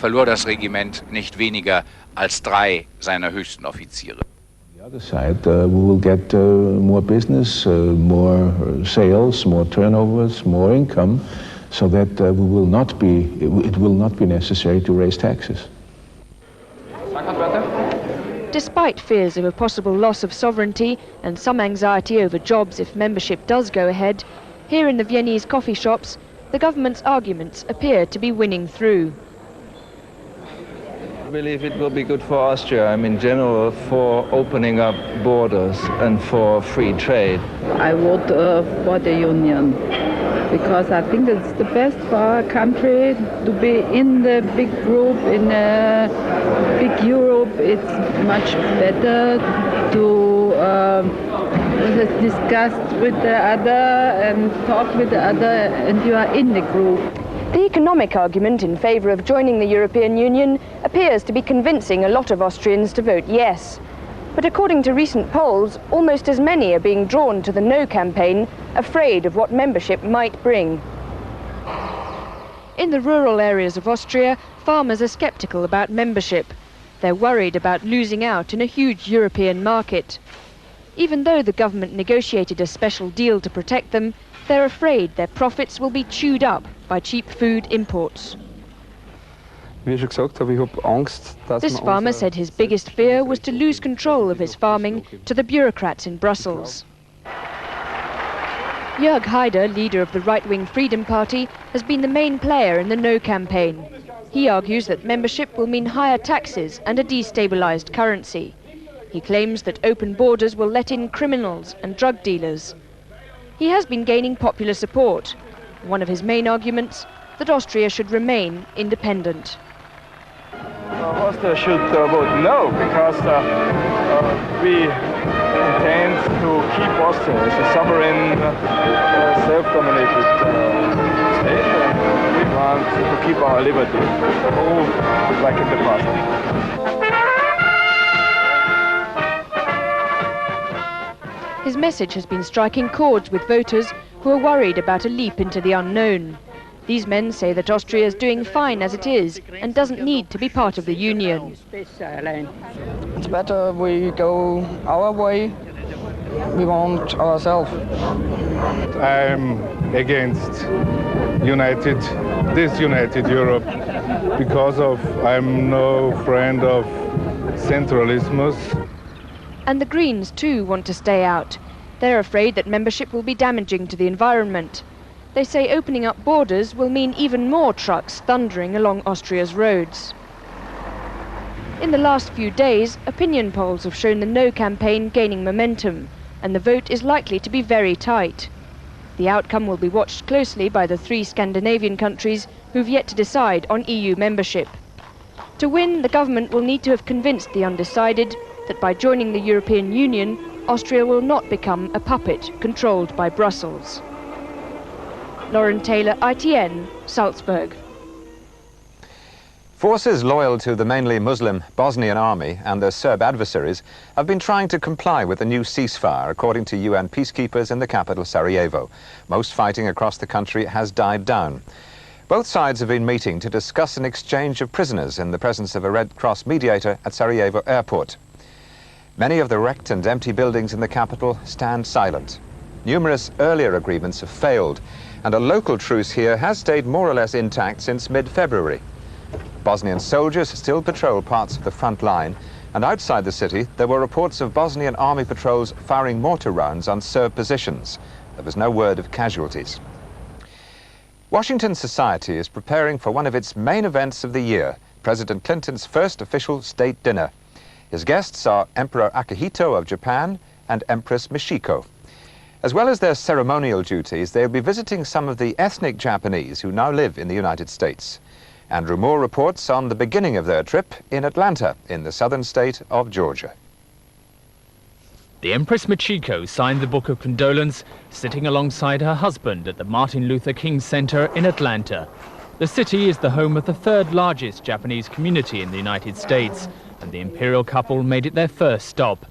verlor das Regiment nicht weniger als 3 seiner höchsten Offiziere. On the other side, we will get more business, more sales, more turnovers, more income, so that it will not be necessary to raise taxes. Despite fears of a possible loss of sovereignty and some anxiety over jobs if membership does go ahead, here in the Viennese coffee shops, the government's arguments appear to be winning through. I believe it will be good for Austria, in general, for opening up borders and for free trade. I vote for the union, because I think it's the best for our country to be in the big group, in a big Europe. It's much better to discuss with the other and talk with the other, and you are in the group. The economic argument in favour of joining the European Union appears to be convincing a lot of Austrians to vote yes. But according to recent polls, almost as many are being drawn to the no campaign, afraid of what membership might bring. In the rural areas of Austria, farmers are sceptical about membership. They're worried about losing out in a huge European market. Even though the government negotiated a special deal to protect them, they're afraid their profits will be chewed up by cheap food imports. This farmer said his biggest fear was to lose control of his farming to the bureaucrats in Brussels. Jörg Wheather, leader of the right-wing Freedom Party, has been the main player in the no campaign. He argues that membership will mean higher taxes and a destabilised currency. He claims that open borders will let in criminals and drug dealers. He has been gaining popular support. One of his main arguments, that Austria should remain independent. Austria should vote no, because we intend to keep Austria as a sovereign, self-dominated state, and we want to keep our liberty, all like in the past. His message has been striking chords with voters who are worried about a leap into the unknown. These men say that Austria is doing fine as it is and doesn't need to be part of the Union. It's better we go our way. We want ourselves. I'm against this united Europe, because I'm no friend of centralismus. And the Greens too want to stay out. They're afraid that membership will be damaging to the environment. They say opening up borders will mean even more trucks thundering along Austria's roads. In the last few days, opinion polls have shown the no campaign gaining momentum, and the vote is likely to be very tight. The outcome will be watched closely by the 3 Scandinavian countries who've yet to decide on EU membership. To win, the government will need to have convinced the undecided that by joining the European Union, Austria will not become a puppet controlled by Brussels. Lauren Taylor, ITN, Salzburg. Forces loyal to the mainly Muslim Bosnian army and their Serb adversaries have been trying to comply with the new ceasefire, according to UN peacekeepers in the capital Sarajevo. Most fighting across the country has died down. Both sides have been meeting to discuss an exchange of prisoners in the presence of a Red Cross mediator at Sarajevo airport. Many of the wrecked and empty buildings in the capital stand silent. Numerous earlier agreements have failed, and a local truce here has stayed more or less intact since mid-February. Bosnian soldiers still patrol parts of the front line, and outside the city there were reports of Bosnian army patrols firing mortar rounds on Serb positions. There was no word of casualties. Washington society is preparing for one of its main events of the year, President Clinton's first official state dinner. His guests are Emperor Akihito of Japan and Empress Michiko. As well as their ceremonial duties, they'll be visiting some of the ethnic Japanese who now live in the United States. Andrew Moore reports on the beginning of their trip in Atlanta, in the southern state of Georgia. The Empress Michiko signed the Book of Condolence, sitting alongside her husband at the Martin Luther King Center in Atlanta. The city is the home of the 3rd largest Japanese community in the United States, and the imperial couple made it their first stop.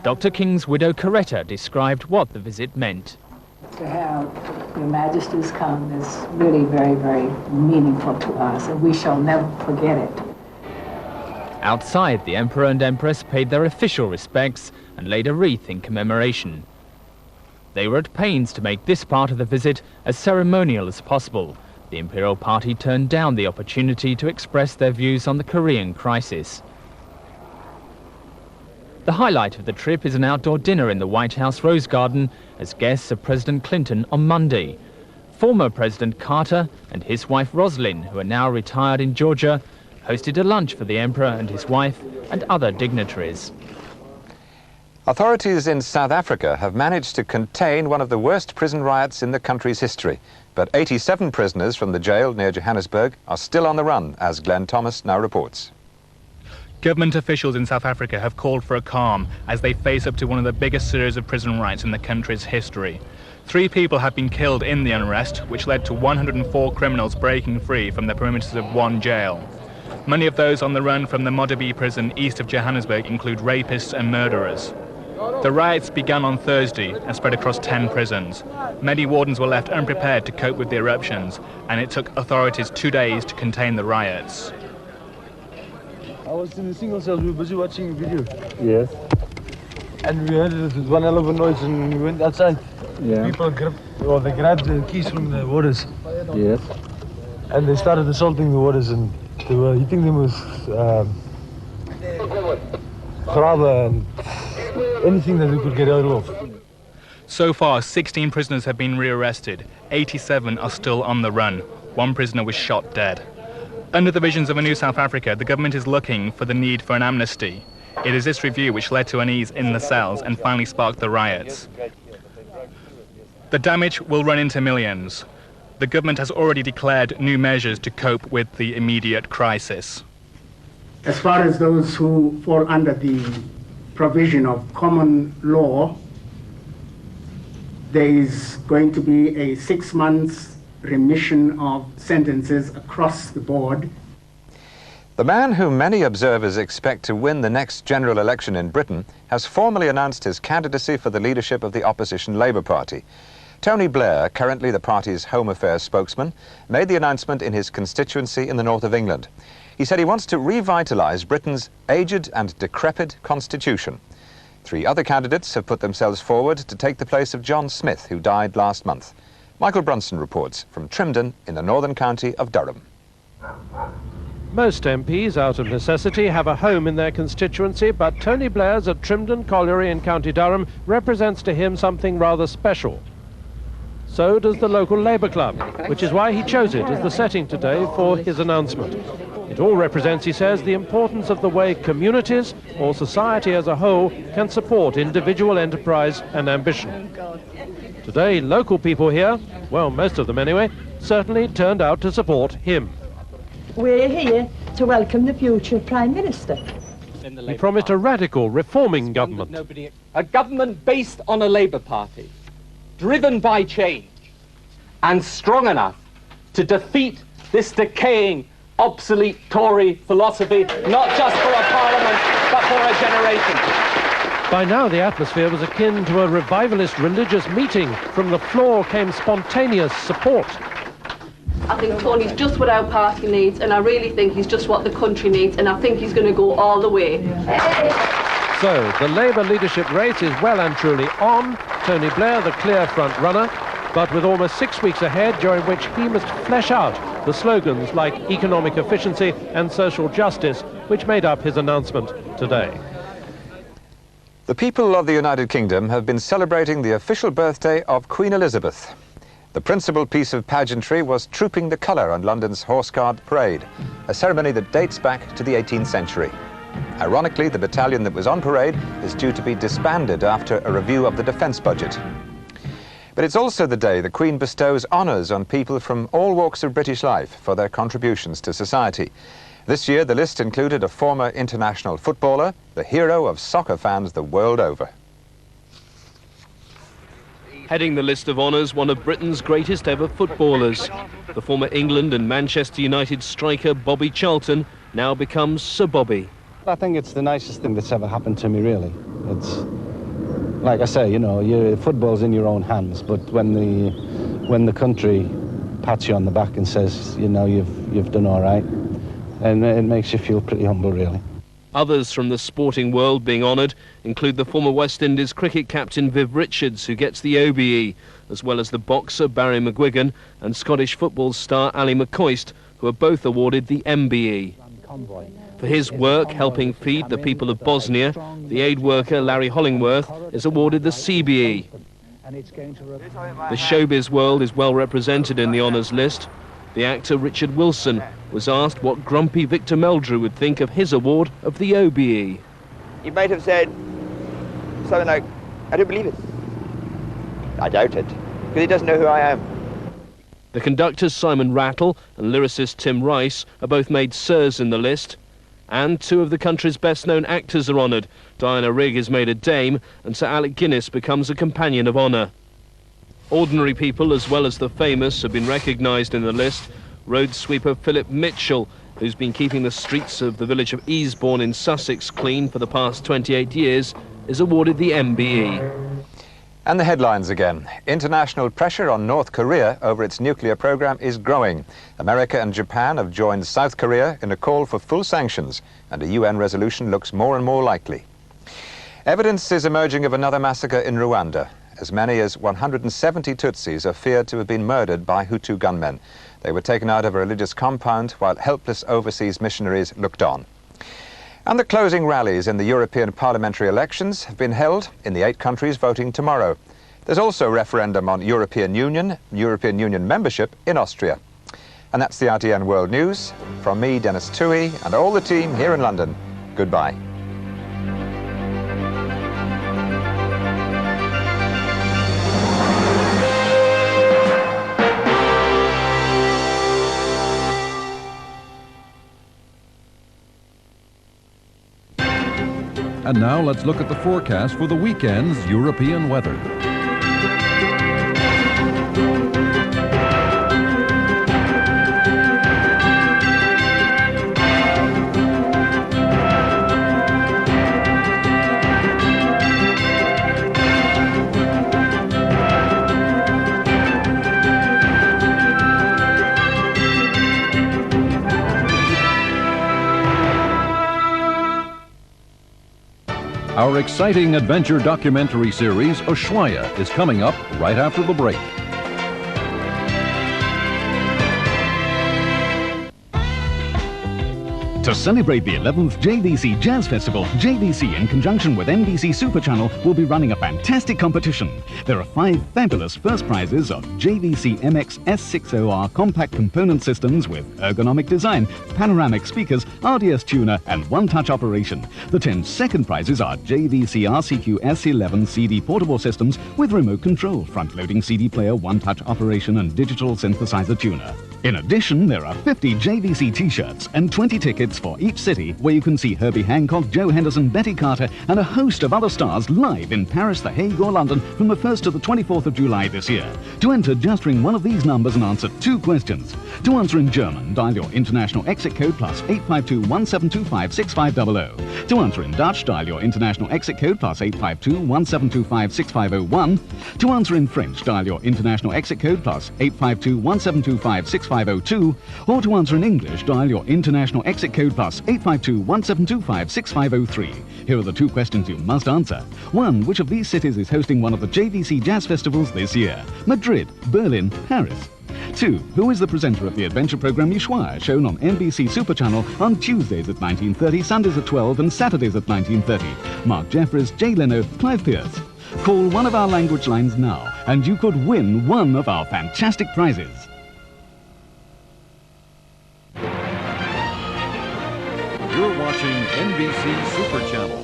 Dr. King's widow Coretta described what the visit meant. To have Your Majesties come is really very, very meaningful to us, and we shall never forget it. Outside, the Emperor and Empress paid their official respects and laid a wreath in commemoration. They were at pains to make this part of the visit as ceremonial as possible. The Imperial Party turned down the opportunity to express their views on the Korean crisis. The highlight of the trip is an outdoor dinner in the White House Rose Garden as guests of President Clinton on Monday. Former President Carter and his wife Rosalynn, who are now retired in Georgia, hosted a lunch for the Emperor and his wife and other dignitaries. Authorities in South Africa have managed to contain one of the worst prison riots in the country's history. But 87 prisoners from the jail near Johannesburg are still on the run, as Glenn Thomas now reports. Government officials in South Africa have called for a calm as they face up to one of the biggest series of prison riots in the country's history. 3 people have been killed in the unrest, which led to 104 criminals breaking free from the perimeters of one jail. Many of those on the run from the Modderby prison east of Johannesburg include rapists and murderers. The riots began on Thursday and spread across 10 prisons. Many wardens were left unprepared to cope with the eruptions, and it took authorities 2 days to contain the riots. I was in the single cell, we were busy watching a video. Yes. And we heard one hell of a noise and we went outside. Yeah. People they grabbed the keys from the warders. Yes. And they started assaulting the warders and they were hitting them with grabber and anything that they could get out of. So far, 16 prisoners have been rearrested. 87 are still on the run. 1 prisoner was shot dead. Under the visions of a new South Africa, the government is looking for the need for an amnesty. It is this review which led to unease in the cells and finally sparked the riots. The damage will run into millions. The government has already declared new measures to cope with the immediate crisis. As far as those who fall under the provision of common law, there is going to be a 6 months remission of sentences across the board. The man whom many observers expect to win the next general election in Britain has formally announced his candidacy for the leadership of the opposition Labour Party. Tony Blair, currently the party's Home Affairs spokesman, made the announcement in his constituency in the north of England. He said he wants to revitalise Britain's aged and decrepit constitution. 3 other candidates have put themselves forward to take the place of John Smith, who died last month. Michael Brunson reports from Trimdon in the northern county of Durham. Most MPs, out of necessity, have a home in their constituency, but Tony Blair's at Trimdon Colliery in County Durham represents to him something rather special. So does the local Labour Club, which is why he chose it as the setting today for his announcement. It all represents, he says, the importance of the way communities, or society as a whole, can support individual enterprise and ambition. Today, local people here, well, most of them anyway, certainly turned out to support him. We're here to welcome the future Prime Minister. He promised a radical, reforming government. A government based on a Labour Party, driven by change, and strong enough to defeat this decaying, obsolete Tory philosophy, not just for a parliament, but for a generation. By now, the atmosphere was akin to a revivalist religious meeting. From the floor came spontaneous support. I think Tony's just what our party needs, and I really think he's just what the country needs, and I think he's going to go all the way. So, the Labour leadership race is well and truly on. Tony Blair, the clear front runner, but with almost 6 weeks ahead, during which he must flesh out the slogans like economic efficiency and social justice, which made up his announcement today. The people of the United Kingdom have been celebrating the official birthday of Queen Elizabeth. The principal piece of pageantry was trooping the colour on London's Horse Guard Parade, a ceremony that dates back to the 18th century. Ironically, the battalion that was on parade is due to be disbanded after a review of the defence budget. But it's also the day the Queen bestows honours on people from all walks of British life for their contributions to society. This year, the list included a former international footballer, the hero of soccer fans the world over. Heading the list of honours, one of Britain's greatest ever footballers. The former England and Manchester United striker Bobby Charlton now becomes Sir Bobby. I think it's the nicest thing that's ever happened to me, really. like I say, you know, football's in your own hands, but when the country pats you on the back and says, you know, you've done all right, and it makes you feel pretty humble, really. Others from the sporting world being honoured include the former West Indies cricket captain Viv Richards, who gets the OBE, as well as the boxer Barry McGuigan and Scottish football star Ali McCoist, who are both awarded the MBE. For his work helping feed the people of Bosnia, the aid worker Larry Hollingworth is awarded the CBE. The showbiz world is well represented in the honours list. The actor Richard Wilson was asked what grumpy Victor Meldrew would think of his award of the OBE. He might have said something like, "I don't believe it." I doubt it, because he doesn't know who I am. The conductors Simon Rattle and lyricist Tim Rice are both made sirs in the list. And two of the country's best-known actors are honoured. Diana Rigg is made a dame, and Sir Alec Guinness becomes a companion of honour. Ordinary people, as well as the famous, have been recognised in the list. Road sweeper Philip Mitchell, who's been keeping the streets of the village of Easebourne in Sussex clean for the past 28 years, is awarded the MBE. And the headlines again. International pressure on North Korea over its nuclear program is growing. America and Japan have joined South Korea in a call for full sanctions, and a UN resolution looks more and more likely. Evidence is emerging of another massacre in Rwanda. As many as 170 Tutsis are feared to have been murdered by Hutu gunmen. They were taken out of a religious compound while helpless overseas missionaries looked on. And the closing rallies in the European parliamentary elections have been held in the 8 countries voting tomorrow. There's also a referendum on European Union membership in Austria. And that's the RTN World News. From me, Dennis Toohey, and all the team here in London, goodbye. And now let's look at the forecast for the weekend's European weather. Our exciting adventure documentary series, Ushuaia, is coming up right after the break. To celebrate the 11th JVC Jazz Festival, JVC, in conjunction with NBC Super Channel, will be running a fantastic competition. There are 5 fabulous first prizes of JVC MX S60R compact component systems with ergonomic design, panoramic speakers, RDS tuner, and one-touch operation. The 10 second prizes are JVC RCQ S11 CD portable systems with remote control, front-loading CD player, one-touch operation, and digital synthesizer tuner. In addition, there are 50 JVC T-shirts and 20 tickets for each city, where you can see Herbie Hancock, Joe Henderson, Betty Carter, and a host of other stars live in Paris, The Hague, or London from the 1st to the 24th of July this year. To enter, just ring one of these numbers and answer 2 questions. To answer in German, dial your international exit code plus 852-1725-6500. To answer in Dutch, dial your international exit code plus 852-1725-6501. To answer in French, dial your international exit code plus 852-1725-6502. Or to answer in English, dial your international exit code plus 852-1725-6503. Here are the 2 questions you must answer. 1. Which of these cities is hosting one of the JVC Jazz Festivals this year? Madrid, Berlin, Paris. 2. Who is the presenter of the adventure program Ushuaia, shown on NBC Super Channel on Tuesdays at 19:30, Sundays at 12, and Saturdays at 19:30? Mark Jeffries, Jay Leno, Clive Pierce. Call one of our language lines now, and you could win one of our fantastic prizes. You're watching NBC Super Channel.